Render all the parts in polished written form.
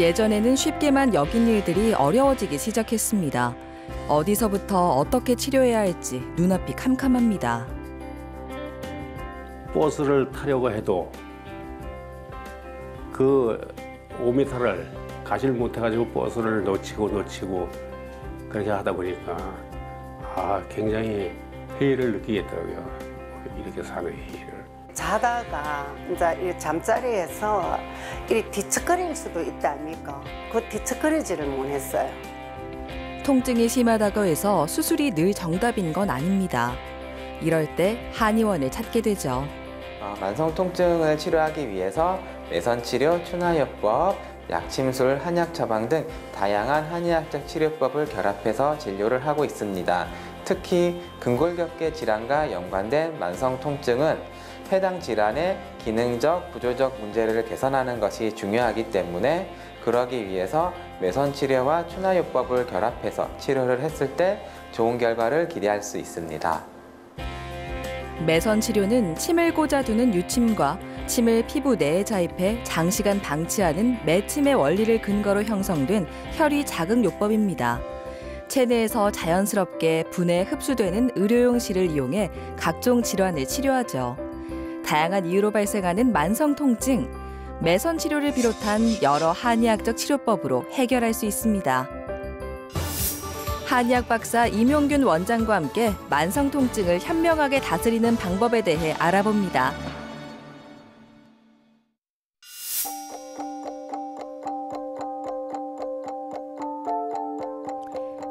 예전에는 쉽게만 여긴 일들이 어려워지기 시작했습니다. 어디서부터 어떻게 치료해야 할지 눈앞이 캄캄합니다. 버스를 타려고 해도 그 5m를 가지를 못해가지고 버스를 놓치고 그렇게 하다 보니까 굉장히 회의를 느끼겠더라고요. 이렇게 사는 회의를. 자다가 이제 이 잠자리에서 이 뒤척거릴 수도 있다 아닙니까? 그 뒤척거리지를 못했어요. 통증이 심하다고 해서 수술이 늘 정답인 건 아닙니다. 이럴 때 한의원을 찾게 되죠. 만성 통증을 치료하기 위해서 매선치료, 추나요법, 약침술, 한약 처방 등 다양한 한의학적 치료법을 결합해서 진료를 하고 있습니다. 특히 근골격계 질환과 연관된 만성 통증은 해당 질환의 기능적, 구조적 문제를 개선하는 것이 중요하기 때문에 그러기 위해서 매선치료와 추나요법을 결합해서 치료를 했을 때 좋은 결과를 기대할 수 있습니다. 매선 치료는 침을 꽂아두는 유침과 침을 피부 내에 자입해 장시간 방치하는 매침의 원리를 근거로 형성된 혈위 자극요법입니다. 체내에서 자연스럽게 분해 흡수되는 의료용 실을 이용해 각종 질환을 치료하죠. 다양한 이유로 발생하는 만성 통증, 매선 치료를 비롯한 여러 한의학적 치료법으로 해결할 수 있습니다. 한의학 박사 임용균 원장과 함께 만성 통증을 현명하게 다스리는 방법에 대해 알아봅니다.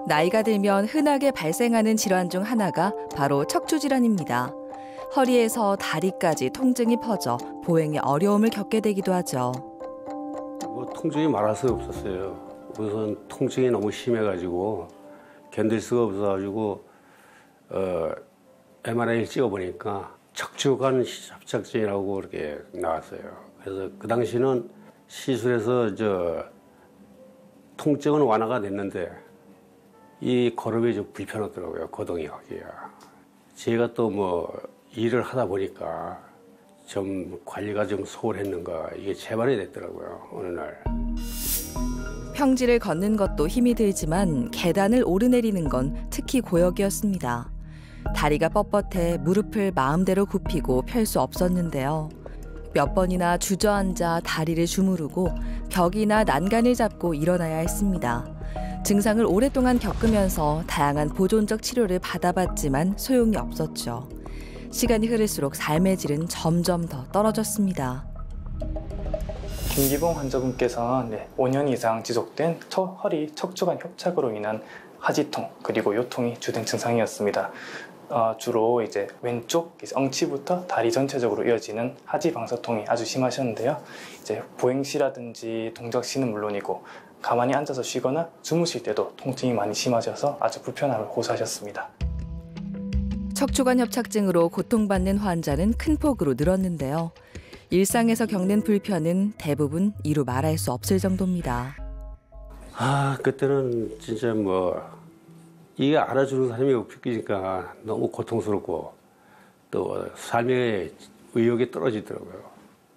나이가 들면 흔하게 발생하는 질환 중 하나가 바로 척추질환입니다. 허리에서 다리까지 통증이 퍼져 보행에 어려움을 겪게 되기도 하죠. 통증이 말할 수 없었어요. 우선 통증이 너무 심해가지고 견딜 수가 없어가지고 MRI를 찍어보니까 척추관 협착증이라고 그렇게 나왔어요. 그래서 그 당시는 시술해서 통증은 완화가 됐는데 이 걸음이 좀 불편하더라고요. 거동이 하기가. 제가 또 일을 하다 보니까 좀 관리가 좀 소홀했는가 이게 재발이 됐더라고요. 어느 날. 평지를 걷는 것도 힘이 들지만 계단을 오르내리는 건 특히 고역이었습니다. 다리가 뻣뻣해 무릎을 마음대로 굽히고 펼 수 없었는데요. 몇 번이나 주저앉아 다리를 주무르고 벽이나 난간을 잡고 일어나야 했습니다. 증상을 오랫동안 겪으면서 다양한 보존적 치료를 받아봤지만 소용이 없었죠. 시간이 흐를수록 삶의 질은 점점 더 떨어졌습니다. 김기봉 환자분께서는 5년 이상 지속된 허리 척추관 협착으로 인한 하지통 그리고 요통이 주된 증상이었습니다. 주로 왼쪽 엉치부터 다리 전체적으로 이어지는 하지 방사통이 아주 심하셨는데요. 보행시라든지 동작시는 물론이고 가만히 앉아서 쉬거나 주무실 때도 통증이 많이 심하셔서 아주 불편함을 호소하셨습니다. 척추관 협착증으로 고통받는 환자는 큰 폭으로 늘었는데요. 일상에서 겪는 불편은 대부분 이루 말할 수 없을 정도입니다. 그때는 진짜 이게 알아주는 사람이 없으니까 너무 고통스럽고 또 삶의 의욕이 떨어지더라고요.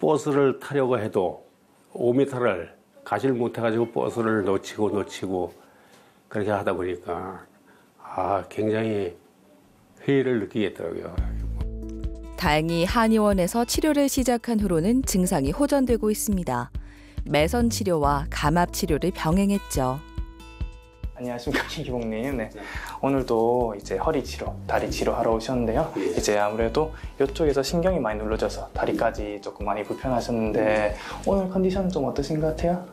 버스를 타려고 해도 5m를 가지를 못해가지고 버스를 놓치고 그렇게 하다 보니까 굉장히 회의를 느끼겠더라고요. 다행히 한의원에서 치료를 시작한 후로는 증상이 호전되고 있습니다. 매선 치료와 감압 치료를 병행했죠. 안녕하십니까, 김기봉님. 네. 오늘도 허리 치료, 다리 치료하러 오셨는데요. 아무래도 이쪽에서 신경이 많이 눌러져서 다리까지 조금 많이 불편하셨는데 오늘 컨디션 좀 어떠신 것 같아요?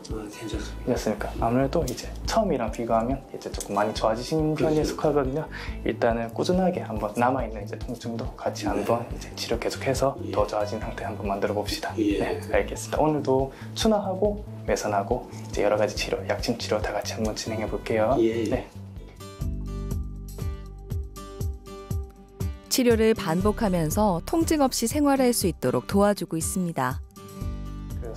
괜찮습니까? 아무래도 처음이랑 비교하면 조금 많이 좋아지신 편에 속하거든요. 일단은 꾸준하게 한번 남아있는 통증도 같이 한번 치료 계속해서 더 좋아진 상태 한번 만들어 봅시다. 네, 알겠습니다. 오늘도 추나하고 매선하고 여러 가지 치료, 약침 치료 다 같이 한번 진행해 볼게요. 네. 치료를 반복하면서 통증 없이 생활할 수 있도록 도와주고 있습니다.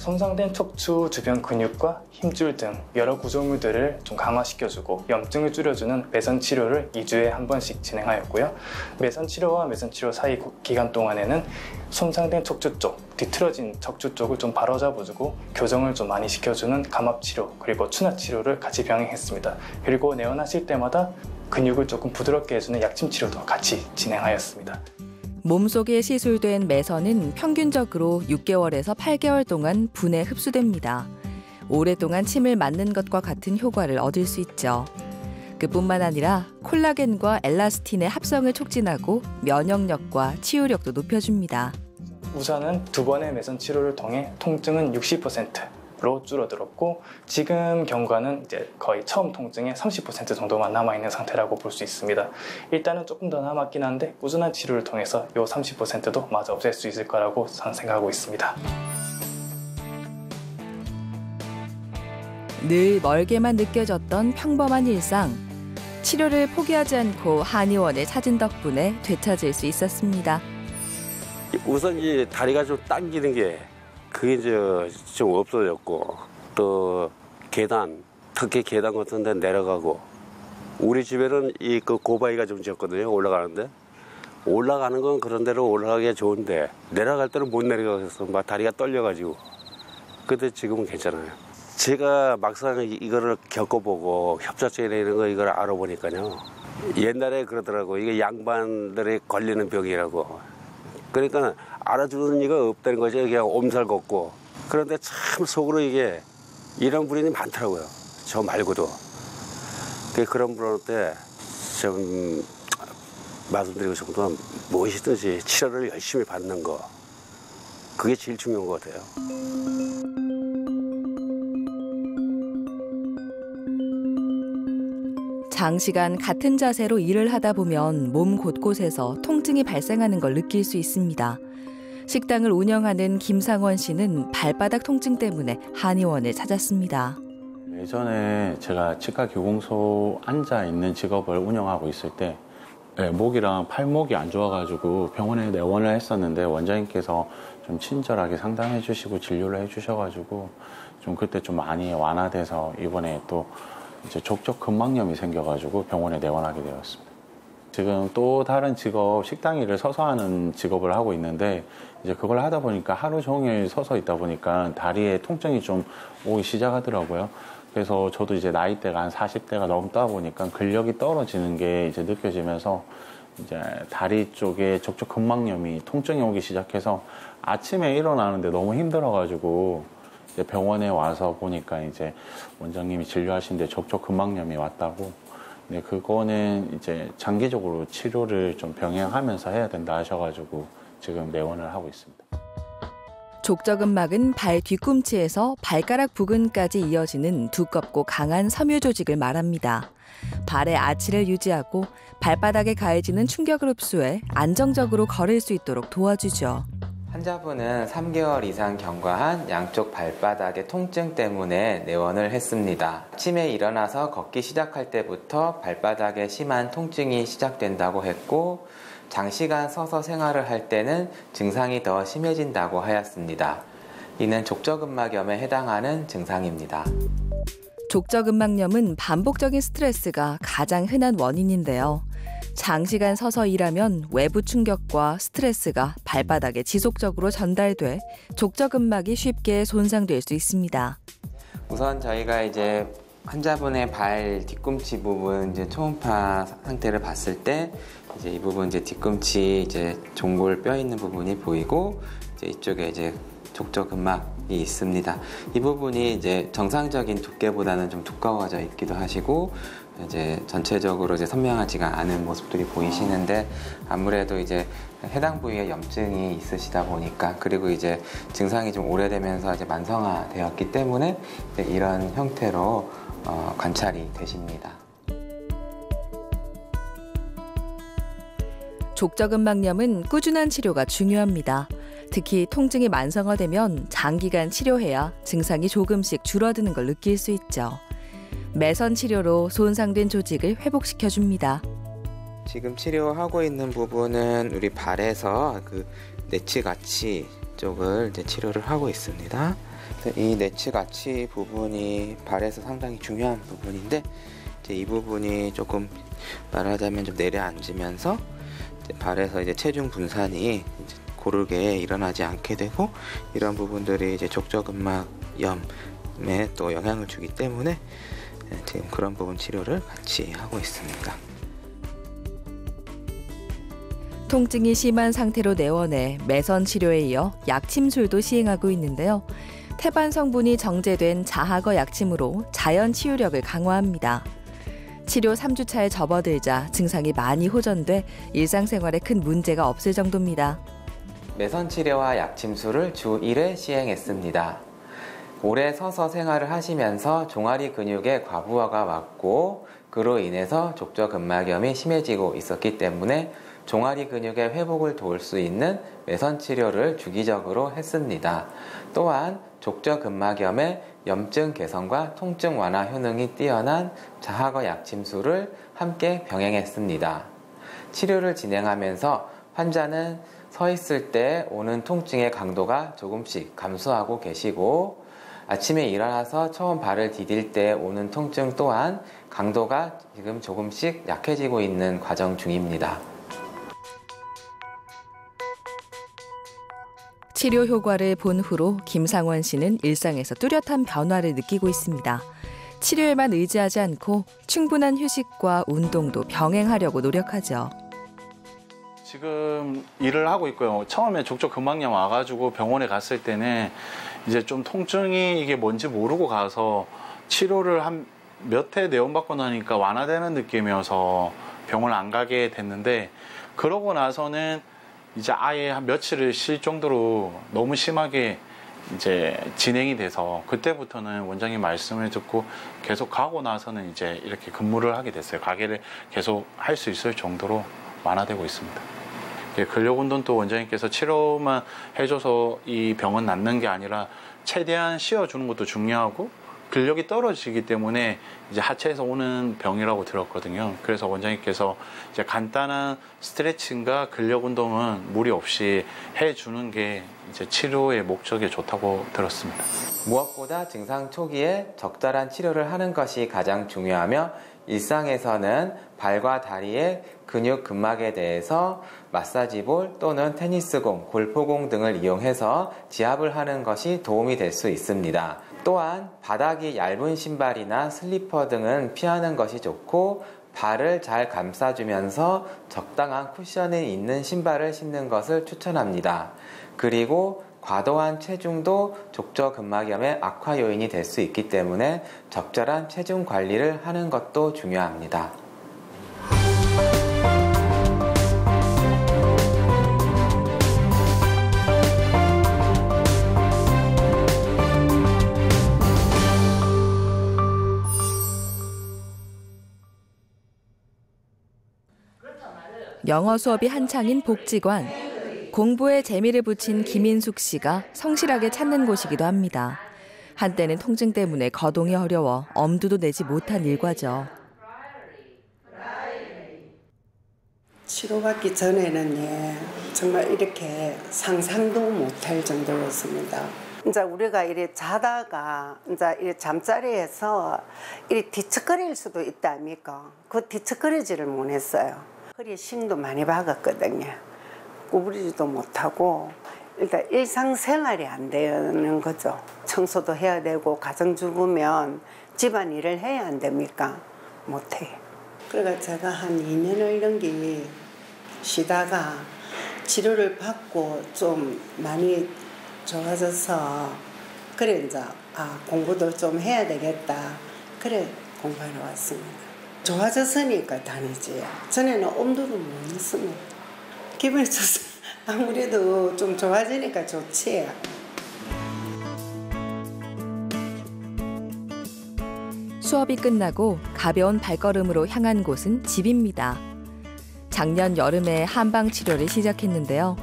손상된 척추 주변 근육과 힘줄 등 여러 구조물들을 좀 강화시켜주고 염증을 줄여주는 매선 치료를 2주에 한 번씩 진행하였고요. 매선 치료와 매선 치료 사이 기간 동안에는 손상된 척추 쪽, 뒤틀어진 척추 쪽을 좀 바로잡아주고 교정을 좀 많이 시켜주는 감압 치료 그리고 추나 치료를 같이 병행했습니다. 그리고 내원하실 때마다 근육을 조금 부드럽게 해주는 약침 치료도 같이 진행하였습니다. 몸속에 시술된 매선은 평균적으로 6개월에서 8개월 동안 분해 흡수됩니다. 오랫동안 침을 맞는 것과 같은 효과를 얻을 수 있죠. 그뿐만 아니라 콜라겐과 엘라스틴의 합성을 촉진하고 면역력과 치유력도 높여줍니다. 우선은 2번의 매선 치료를 통해 통증은 60%로 줄어들었고 지금 경과는 이제 거의 처음 통증의 30% 정도만 남아있는 상태라고 볼 수 있습니다. 일단은 조금 더 남았긴 한데 꾸준한 치료를 통해서 이 30%도 마저 없앨 수 있을 거라고 저는 생각하고 있습니다. 늘 멀게만 느껴졌던 평범한 일상. 치료를 포기하지 않고 한의원을 찾은 덕분에 되찾을 수 있었습니다. 우선 이 다리가 좀 당기는 게 그게 이제 좀 없어졌고 또 계단, 특히 계단 같은 데 내려가고 우리 집에는 이 그 고바위가 좀 지었거든요. 올라가는데 올라가는 건 그런 대로 올라가기가 좋은데 내려갈 때는 못 내려가서 막 다리가 떨려가지고 근데 지금은 괜찮아요. 제가 막상 이거를 겪어보고 협착증이나 이런 거 이걸 알아보니까요. 옛날에 그러더라고. 이게 양반들이 걸리는 병이라고. 그러니까 알아주는 이가 없다는 거죠. 그냥 엄살 걷고. 그런데 참 속으로 이게 이런 분이 많더라고요. 저 말고도. 그런 분한테 좀 말씀드리고 싶은 건 무엇이든지 치료를 열심히 받는 거. 그게 제일 중요한 것 같아요. 장시간 같은 자세로 일을 하다 보면 몸 곳곳에서 통증이 발생하는 걸 느낄 수 있습니다. 식당을 운영하는 김상원 씨는 발바닥 통증 때문에 한의원을 찾았습니다. 예전에 제가 치과 교공소 앉아 있는 직업을 운영하고 있을 때 목이랑 팔목이 안 좋아가지고 병원에 내원을 했었는데 원장님께서 좀 친절하게 상담해 주시고 진료를 해 주셔가지고 좀 그때 좀 많이 완화돼서 이번에 또 이제 족적 근막염이 생겨가지고 병원에 내원하게 되었습니다. 지금 또 다른 직업, 식당 일을 서서 하는 직업을 하고 있는데 이제 그걸 하다 보니까 하루 종일 서서 있다 보니까 다리에 통증이 좀 오기 시작하더라고요. 그래서 저도 이제 나이대가 한 40대가 넘다 보니까 근력이 떨어지는 게 이제 느껴지면서 이제 다리 쪽에 족적 근막염이 통증이 오기 시작해서 아침에 일어나는데 너무 힘들어가지고 이제 병원에 와서 보니까 이제 원장님이 진료하시는데 족적 근막염이 왔다고. 네, 그거는 이제 장기적으로 치료를 좀 병행하면서 해야 된다 하셔가지고 지금 내원을 하고 있습니다. 족저근막은 발 뒤꿈치에서 발가락 부근까지 이어지는 두껍고 강한 섬유 조직을 말합니다. 발의 아치를 유지하고 발바닥에 가해지는 충격을 흡수해 안정적으로 걸을 수 있도록 도와주죠. 환자분은 3개월 이상 경과한 양쪽 발바닥의 통증 때문에 내원을 했습니다. 아침에 일어나서 걷기 시작할 때부터 발바닥에 심한 통증이 시작된다고 했고 장시간 서서 생활을 할 때는 증상이 더 심해진다고 하였습니다. 이는 족저근막염에 해당하는 증상입니다. 족저근막염은 반복적인 스트레스가 가장 흔한 원인인데요. 장시간 서서 일하면 외부 충격과 스트레스가 발바닥에 지속적으로 전달돼 족저근막이 쉽게 손상될 수 있습니다. 우선 저희가 이제 환자분의 발 뒤꿈치 부분 이제 초음파 상태를 봤을 때 이제 이 부분 이제 뒤꿈치 이제 종골 뼈 있는 부분이 보이고 이제 이쪽에 이제 족저근막이 있습니다. 이 부분이 이제 정상적인 두께보다는 좀 두꺼워져 있기도 하시고 이제 전체적으로 이제 선명하지가 않은 모습들이 보이시는데 아무래도 이제 해당 부위에 염증이 있으시다 보니까 그리고 이제 증상이 좀 오래되면서 이제 만성화되었기 때문에 이런 형태로 관찰이 되십니다. 족저근막염은 꾸준한 치료가 중요합니다. 특히 통증이 만성화되면 장기간 치료해야 증상이 조금씩 줄어드는 걸 느낄 수 있죠. 매선 치료로 손상된 조직을 회복시켜줍니다. 지금 치료하고 있는 부분은 우리 발에서 그 내치가치 쪽을 이제 치료를 하고 있습니다. 이 내측 아치 부분이 발에서 상당히 중요한 부분인데 이제 이 부분이 조금 말하자면 좀 내려앉으면서 이제 발에서 이제 체중 분산이 이제 고르게 일어나지 않게 되고 이런 부분들이 이제 족저근막염에 또 영향을 주기 때문에 지금 그런 부분 치료를 같이 하고 있습니다. 통증이 심한 상태로 내원해 매선 치료에 이어 약침술도 시행하고 있는데요. 태반 성분이 정제된 자하거 약침으로 자연 치유력을 강화합니다. 치료 3주차에 접어들자 증상이 많이 호전돼 일상생활에 큰 문제가 없을 정도입니다. 매선 치료와 약침술을 주 1회 시행했습니다. 오래 서서 생활을 하시면서 종아리 근육의 과부하가 왔고 그로 인해서 족저근막염이 심해지고 있었기 때문에 종아리 근육의 회복을 도울 수 있는 매선 치료를 주기적으로 했습니다. 또한 족저근막염의 염증 개선과 통증 완화 효능이 뛰어난 자하거 약침술을 함께 병행했습니다. 치료를 진행하면서 환자는 서 있을 때 오는 통증의 강도가 조금씩 감소하고 계시고 아침에 일어나서 처음 발을 디딜 때 오는 통증 또한 강도가 지금 조금씩 약해지고 있는 과정 중입니다. 치료 효과를 본 후로 김상원 씨는 일상에서 뚜렷한 변화를 느끼고 있습니다. 치료에만 의지하지 않고 충분한 휴식과 운동도 병행하려고 노력하죠. 지금 일을 하고 있고요. 처음에 족저근막염 와가지고 병원에 갔을 때는 이제 좀 통증이 이게 뭔지 모르고 가서 치료를 한 몇 회 내원받고 나니까 완화되는 느낌이어서 병원을 안 가게 됐는데 그러고 나서는 이제 아예 한 며칠을 쉴 정도로 너무 심하게 이제 진행이 돼서 그때부터는 원장님 말씀을 듣고 계속 가고 나서는 이제 이렇게 근무를 하게 됐어요. 가게를 계속 할 수 있을 정도로 완화되고 있습니다. 근력 운동도 원장님께서 치료만 해줘서 이 병은 낫는 게 아니라 최대한 쉬어주는 것도 중요하고 근력이 떨어지기 때문에 이제 하체에서 오는 병이라고 들었거든요. 그래서 원장님께서 이제 간단한 스트레칭과 근력 운동은 무리 없이 해주는 게 이제 치료의 목적에 좋다고 들었습니다. 무엇보다 증상 초기에 적절한 치료를 하는 것이 가장 중요하며 일상에서는 발과 다리의 근육 근막에 대해서 마사지볼 또는 테니스공, 골프공 등을 이용해서 지압을 하는 것이 도움이 될 수 있습니다. 또한 바닥이 얇은 신발이나 슬리퍼 등은 피하는 것이 좋고 발을 잘 감싸주면서 적당한 쿠션이 있는 신발을 신는 것을 추천합니다. 그리고 과도한 체중도 족저근막염의 악화 요인이 될 수 있기 때문에 적절한 체중 관리를 하는 것도 중요합니다. 영어 수업이 한창인 복지관. 공부에 재미를 붙인 김인숙 씨가 성실하게 찾는 곳이기도 합니다. 한때는 통증 때문에 거동이 어려워 엄두도 내지 못한 일과죠. 치료받기 전에는 정말 이렇게 상상도 못할 정도였습니다. 이제 우리가 이렇게 자다가 이제 이 잠자리에서 이렇게 뒤척거릴 수도 있다 아닙니까? 그 뒤척거리지를 못했어요. 허리에 심도 많이 박았거든요. 구부리지도 못하고 일단 일상생활이 안 되는 거죠. 청소도 해야 되고 가정주부면 집안일을 해야 안 됩니까? 못해요. 그래서 제가 한 2년을 넘게 쉬다가 치료를 받고 좀 많이 좋아져서 그래 이제 공부도 좀 해야 되겠다. 그래 공부하러 왔습니다. 좋아졌으니까 다니지. 전에는 엄두도 못 냈습니다. 기분이 좋습니다. 아무래도 좀 좋아지니까 좋지. 수업이 끝나고 가벼운 발걸음으로 향한 곳은 집입니다. 작년 여름에 한방 치료를 시작했는데요.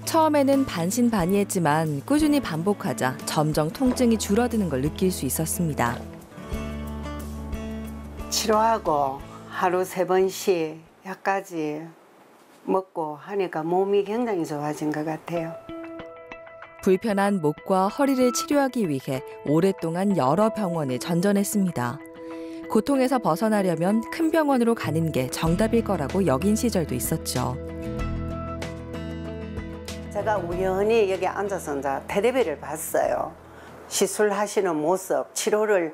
처음에는 반신반의했지만 꾸준히 반복하자 점점 통증이 줄어드는 걸 느낄 수 있었습니다. 치료하고 하루 3번씩 약까지 먹고 하니까 몸이 굉장히 좋아진 것 같아요. 불편한 목과 허리를 치료하기 위해 오랫동안 여러 병원을 전전했습니다. 고통에서 벗어나려면 큰 병원으로 가는 게 정답일 거라고 여긴 시절도 있었죠. 제가 우연히 여기 앉아서 이제 텔레비를 봤어요. 시술하시는 모습, 치료를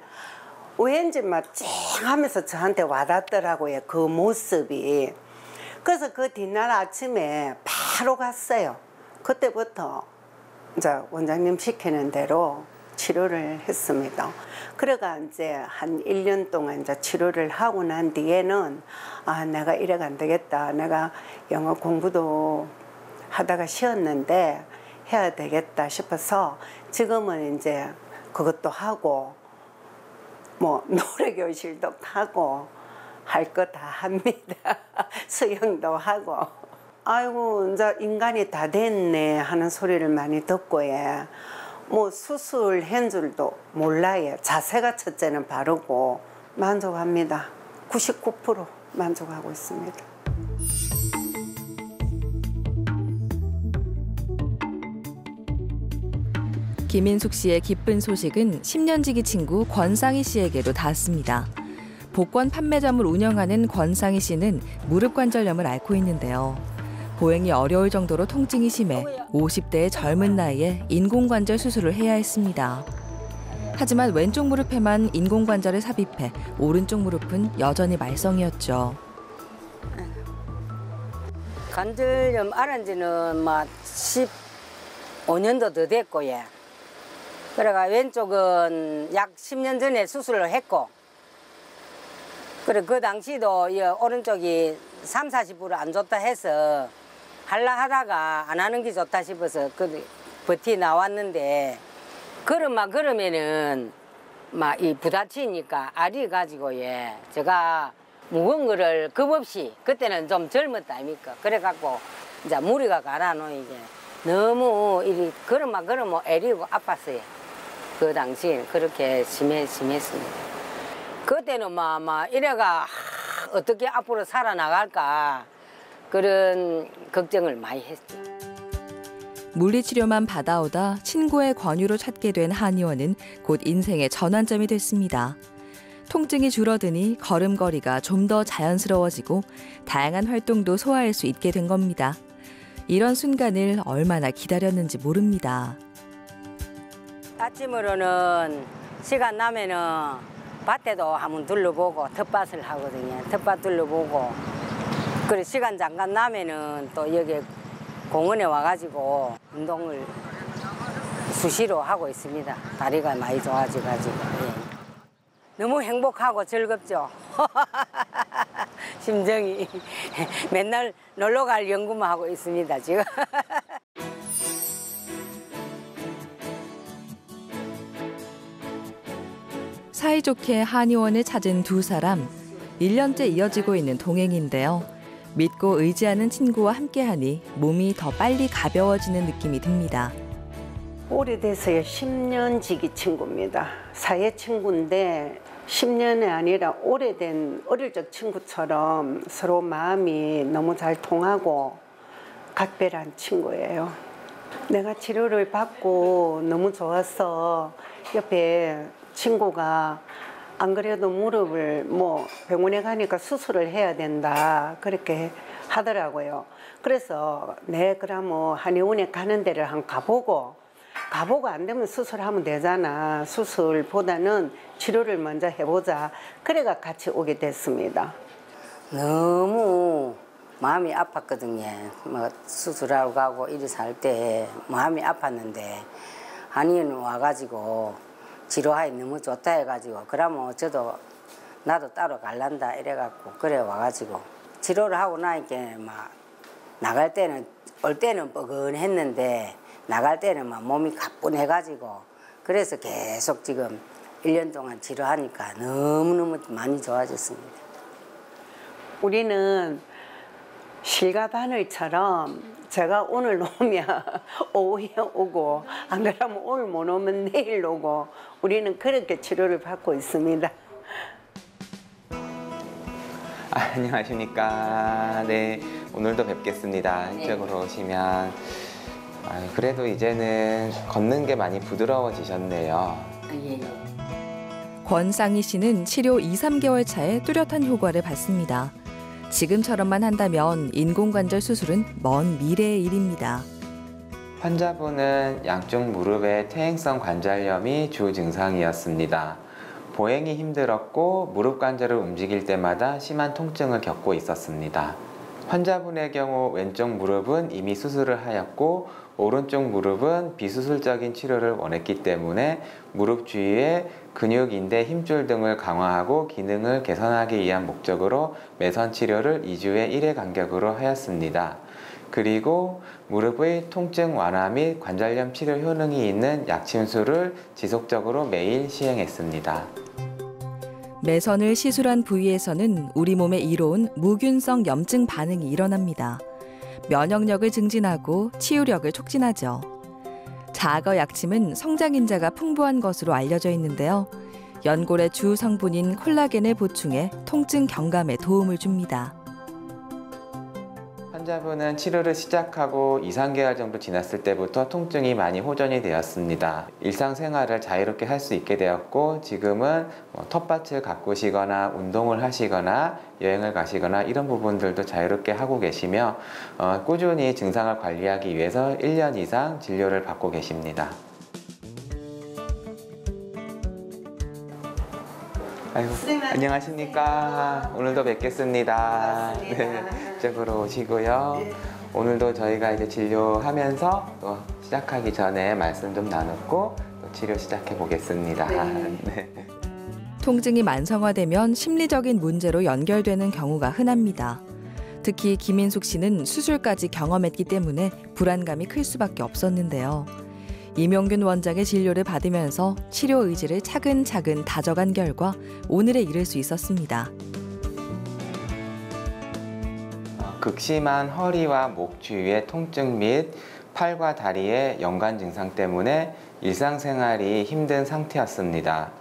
왠지 막 쨍하면서 저한테 와닿더라고요. 그 모습이. 그래서 그 뒷날 아침에 바로 갔어요. 그때부터 이제 원장님 시키는 대로 치료를 했습니다. 그래가 이제 한 1년 동안 이제 치료를 하고 난 뒤에는 아, 내가 이래가 안 되겠다. 내가 영어 공부도 하다가 쉬었는데 해야 되겠다 싶어서 지금은 이제 그것도 하고 뭐 노래 교실도 가고 할 거 다 합니다. 수영도 하고. 아이고 이제 인간이 다 됐네 하는 소리를 많이 듣고 뭐 수술한 줄도 몰라요. 자세가 첫째는 바르고 만족합니다. 99% 만족하고 있습니다. 김인숙 씨의 기쁜 소식은 10년지기 친구 권상희 씨에게도 닿았습니다. 복권 판매점을 운영하는 권상희 씨는 무릎 관절염을 앓고 있는데요. 보행이 어려울 정도로 통증이 심해 50대의 젊은 나이에 인공관절 수술을 해야 했습니다. 하지만 왼쪽 무릎에만 인공관절을 삽입해 오른쪽 무릎은 여전히 말썽이었죠. 관절염 앓은 지는 막 15년도 더 됐고 그래가 왼쪽은 약 10년 전에 수술을 했고 그래 그 당시도 이 오른쪽이 30-40% 안 좋다 해서 할라 하다가 안 하는 게 좋다 싶어서 그 버티 나왔는데 그러면은 막 이 부딪히니까 알이 가지고 제가 무거운 거를 겁 없이 그때는 좀 젊었다 아닙니까? 그래갖고 이제 무리가 가라노 이게 너무 이리 그러면 애리고 아팠어요. 그 당시 그렇게 심했습니다. 그때는 막 이래가 어떻게 앞으로 살아나갈까 그런 걱정을 많이 했죠. 물리치료만 받아오다 친구의 권유로 찾게 된 한의원은 곧 인생의 전환점이 됐습니다. 통증이 줄어드니 걸음걸이가 좀 더 자연스러워지고 다양한 활동도 소화할 수 있게 된 겁니다. 이런 순간을 얼마나 기다렸는지 모릅니다. 아침으로는 시간 나면은 밭에도 한번 둘러보고 텃밭을 하거든요. 텃밭 둘러보고 그리고 시간 잠깐 나면은 또 여기 공원에 와가지고 운동을 수시로 하고 있습니다. 다리가 많이 좋아져가지고 너무 행복하고 즐겁죠. 심정이 맨날 놀러 갈 연구만 하고 있습니다 지금. 사이좋게 한의원을 찾은 두 사람, 1년째 이어지고 있는 동행인데요. 믿고 의지하는 친구와 함께하니 몸이 더 빨리 가벼워지는 느낌이 듭니다. 오래돼서요 10년 지기 친구입니다. 사회 친구인데 10년이 아니라 오래된 어릴 적 친구처럼 서로 마음이 너무 잘 통하고 각별한 친구예요. 내가 치료를 받고 너무 좋아서 옆에 친구가 안 그래도 무릎을 뭐 병원에 가니까 수술을 해야 된다 그렇게 하더라고요. 그래서 네 그럼 한의원에 가는 데를 한번 가보고 안 되면 수술하면 되잖아. 수술보다는 치료를 먼저 해보자. 그래가 같이 오게 됐습니다. 너무 마음이 아팠거든요. 뭐 수술하러 가고 이래서 할 때 마음이 아팠는데 한의원 와가지고 치료하기 너무 좋다 해가지고 그러면 저도 나도 따로 갈란다 이래갖고 그래 와가지고 치료를 하고 나니까 막 나갈 때는 올 때는 뻐근했는데 나갈 때는 막 몸이 가뿐해가지고 그래서 계속 지금 1년 동안 치료하니까 너무너무 많이 좋아졌습니다. 우리는 실과 바늘처럼 제가 오늘 오면 오후에 오고 안 그러면 오늘 못 오면 내일 오고 우리는 그렇게 치료를 받고 있습니다. 안녕하십니까. 네, 오늘도 뵙겠습니다. 이쪽으로 오시면 그래도 이제는 걷는 게 많이 부드러워지셨네요. 예. 권상희 씨는 치료 2, 3개월 차에 뚜렷한 효과를 봤습니다. 지금처럼만 한다면 인공관절 수술은 먼 미래의 일입니다. 환자분은 양쪽 무릎의 퇴행성 관절염이 주 증상이었습니다. 보행이 힘들었고 무릎 관절을 움직일 때마다 심한 통증을 겪고 있었습니다. 환자분의 경우 왼쪽 무릎은 이미 수술을 하였고 오른쪽 무릎은 비수술적인 치료를 원했기 때문에 무릎 주위의 근육, 인대, 힘줄 등을 강화하고 기능을 개선하기 위한 목적으로 매선 치료를 2주에 1회 간격으로 하였습니다. 그리고 무릎의 통증 완화 및 관절염 치료 효능이 있는 약침술을 지속적으로 매일 시행했습니다. 매선을 시술한 부위에서는 우리 몸에 이로운 무균성 염증 반응이 일어납니다. 면역력을 증진하고 치유력을 촉진하죠. 자거 약침은 성장인자가 풍부한 것으로 알려져 있는데요. 연골의 주 성분인 콜라겐을 보충해 통증 경감에 도움을 줍니다. 환자분은 치료를 시작하고 2, 3개월 정도 지났을 때부터 통증이 많이 호전이 되었습니다. 일상생활을 자유롭게 할 수 있게 되었고 지금은 텃밭을 가꾸시거나 운동을 하시거나 여행을 가시거나 이런 부분들도 자유롭게 하고 계시며 꾸준히 증상을 관리하기 위해서 1년 이상 진료를 받고 계십니다. 아이고, 안녕하십니까. 오늘도 뵙겠습니다. 네, 이쪽으로 오시고요. 네. 오늘도 저희가 이제 진료하면서 또 시작하기 전에 말씀 좀 나눴고 또 치료 시작해 보겠습니다. 네. 네. 통증이 만성화되면 심리적인 문제로 연결되는 경우가 흔합니다. 특히 김인숙 씨는 수술까지 경험했기 때문에 불안감이 클 수밖에 없었는데요. 이명균 원장의 진료를 받으면서 치료 의지를 차근차근 다져간 결과 오늘에 이를 수 있었습니다. 극심한 허리와 목 주위의 통증 및 팔과 다리의 연관 증상 때문에 일상생활이 힘든 상태였습니다.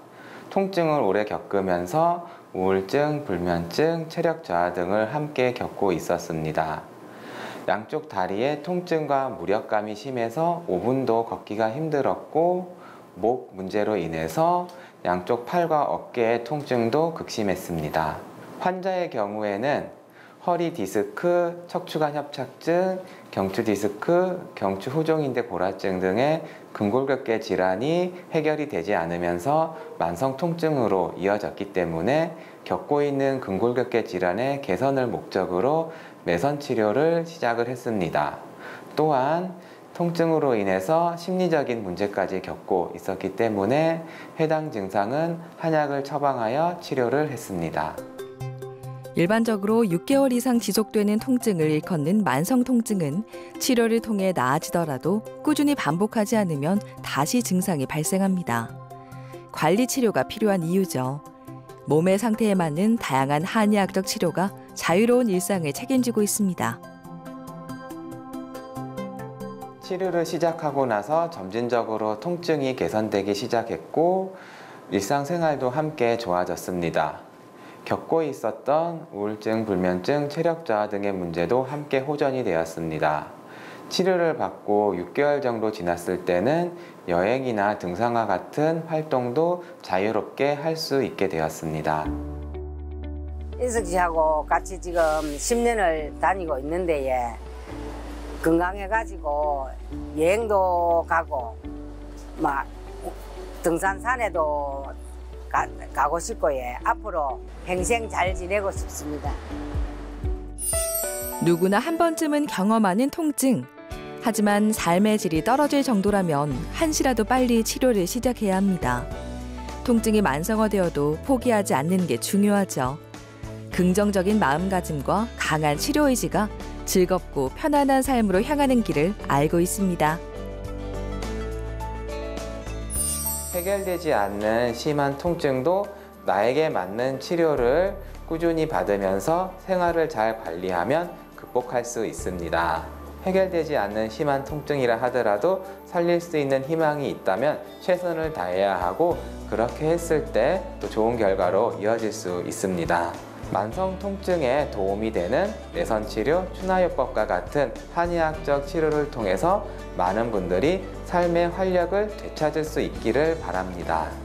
통증을 오래 겪으면서 우울증, 불면증, 체력 저하 등을 함께 겪고 있었습니다. 양쪽 다리에 통증과 무력감이 심해서 5분도 걷기가 힘들었고 목 문제로 인해서 양쪽 팔과 어깨의 통증도 극심했습니다. 환자의 경우에는 허리 디스크, 척추관 협착증, 경추 디스크, 경추 후종인대 골화증 등의 근골격계 질환이 해결이 되지 않으면서 만성 통증으로 이어졌기 때문에 겪고 있는 근골격계 질환의 개선을 목적으로 매선 치료를 시작을 했습니다. 또한 통증으로 인해서 심리적인 문제까지 겪고 있었기 때문에 해당 증상은 한약을 처방하여 치료를 했습니다. 일반적으로 6개월 이상 지속되는 통증을 일컫는 만성 통증은 치료를 통해 나아지더라도 꾸준히 반복하지 않으면 다시 증상이 발생합니다. 관리 치료가 필요한 이유죠. 몸의 상태에 맞는 다양한 한의학적 치료가 자유로운 일상을 책임지고 있습니다. 치료를 시작하고 나서 점진적으로 통증이 개선되기 시작했고 일상생활도 함께 좋아졌습니다. 겪고 있었던 우울증, 불면증, 체력 저하 등의 문제도 함께 호전이 되었습니다. 치료를 받고 6개월 정도 지났을 때는 여행이나 등산과 같은 활동도 자유롭게 할 수 있게 되었습니다. 인숙 씨하고 같이 지금 10년을 다니고 있는데 건강해가지고 여행도 가고 막 등산 산에도 가고 싶고 앞으로 평생 잘 지내고 싶습니다. 누구나 한 번쯤은 경험하는 통증. 하지만 삶의 질이 떨어질 정도라면 한시라도 빨리 치료를 시작해야 합니다. 통증이 만성화되어도 포기하지 않는 게 중요하죠. 긍정적인 마음가짐과 강한 치료 의지가 즐겁고 편안한 삶으로 향하는 길을 알고 있습니다. 해결되지 않는 심한 통증도 나에게 맞는 치료를 꾸준히 받으면서 생활을 잘 관리하면 극복할 수 있습니다. 해결되지 않는 심한 통증이라 하더라도 살릴 수 있는 희망이 있다면 최선을 다해야 하고 그렇게 했을 때 또 좋은 결과로 이어질 수 있습니다. 만성 통증에 도움이 되는 내선치료 추나요법과 같은 한의학적 치료를 통해서 많은 분들이 삶의 활력을 되찾을 수 있기를 바랍니다.